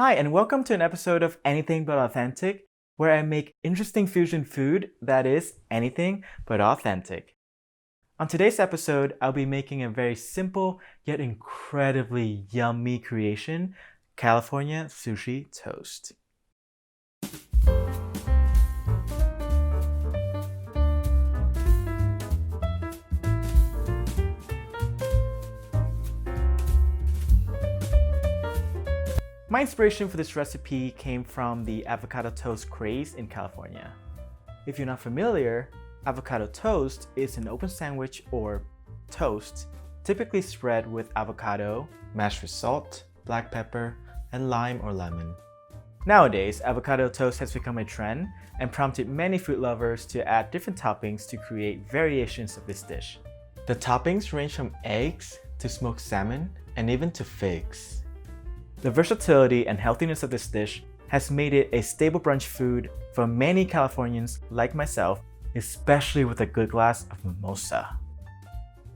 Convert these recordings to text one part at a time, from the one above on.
Hi, and welcome to an episode of Anything But Authentic, where I make interesting fusion food that is anything but authentic. On today's episode, I'll be making a very simple yet incredibly yummy creation, California sushi toast. My inspiration for this recipe came from the avocado toast craze in California. If you're not familiar, avocado toast is an open sandwich or toast, typically spread with avocado, mashed with salt, black pepper, and lime or lemon. Nowadays, avocado toast has become a trend and prompted many food lovers to add different toppings to create variations of this dish. The toppings range from eggs to smoked salmon and even to figs. The versatility and healthiness of this dish has made it a staple brunch food for many Californians like myself, especially with a good glass of mimosa.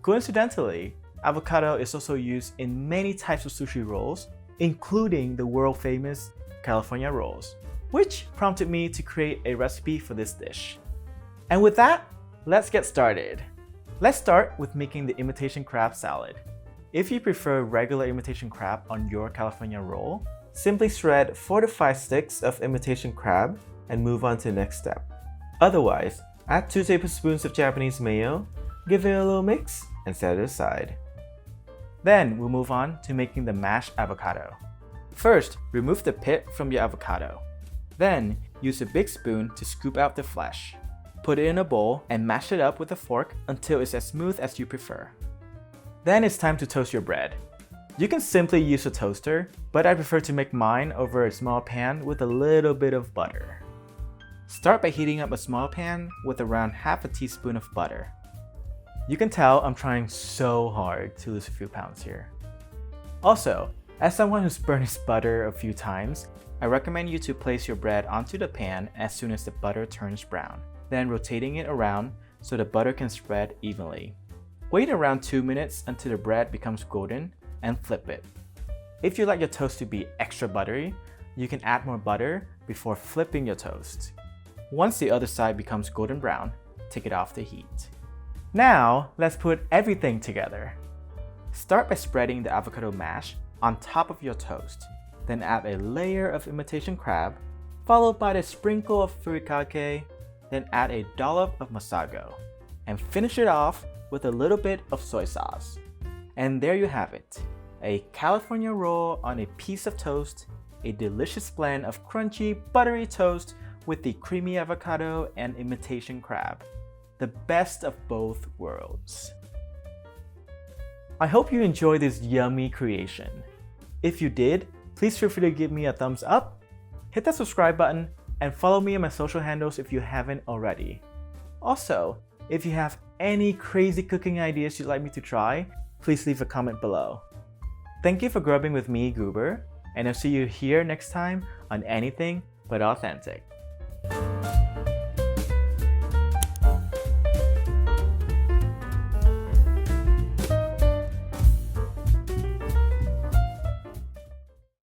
Coincidentally, avocado is also used in many types of sushi rolls, including the world-famous California rolls, which prompted me to create a recipe for this dish. And with that, let's get started. Let's start with making the imitation crab salad. If you prefer regular imitation crab on your California roll, simply shred 4 to 5 sticks of imitation crab and move on to the next step. Otherwise, add 2 tablespoons of Japanese mayo, give it a little mix, and set it aside. Then we'll move on to making the mashed avocado. First, remove the pit from your avocado. Then, use a big spoon to scoop out the flesh. Put it in a bowl and mash it up with a fork until it's as smooth as you prefer. Then it's time to toast your bread. You can simply use a toaster, but I prefer to make mine over a small pan with a little bit of butter. Start by heating up a small pan with around half a teaspoon of butter. You can tell I'm trying so hard to lose a few pounds here. Also, as someone who's burned his butter a few times, I recommend you to place your bread onto the pan as soon as the butter turns brown, then rotating it around so the butter can spread evenly. Wait around 2 minutes until the bread becomes golden and flip it. If you like your toast to be extra buttery, you can add more butter before flipping your toast. Once the other side becomes golden brown, take it off the heat. Now, let's put everything together. Start by spreading the avocado mash on top of your toast. Then add a layer of imitation crab, followed by a sprinkle of furikake, then add a dollop of Masago, and finish it off with a little bit of soy sauce. And there you have it, a California roll on a piece of toast, a delicious blend of crunchy, buttery toast with the creamy avocado and imitation crab. The best of both worlds. I hope you enjoyed this yummy creation. If you did, please feel free to give me a thumbs up, hit that subscribe button, and follow me on my social handles if you haven't already. Also, if you have any crazy cooking ideas you'd like me to try, please leave a comment below. Thank you for grubbing with me, Guber, and I'll see you here next time on Anything But Authentic.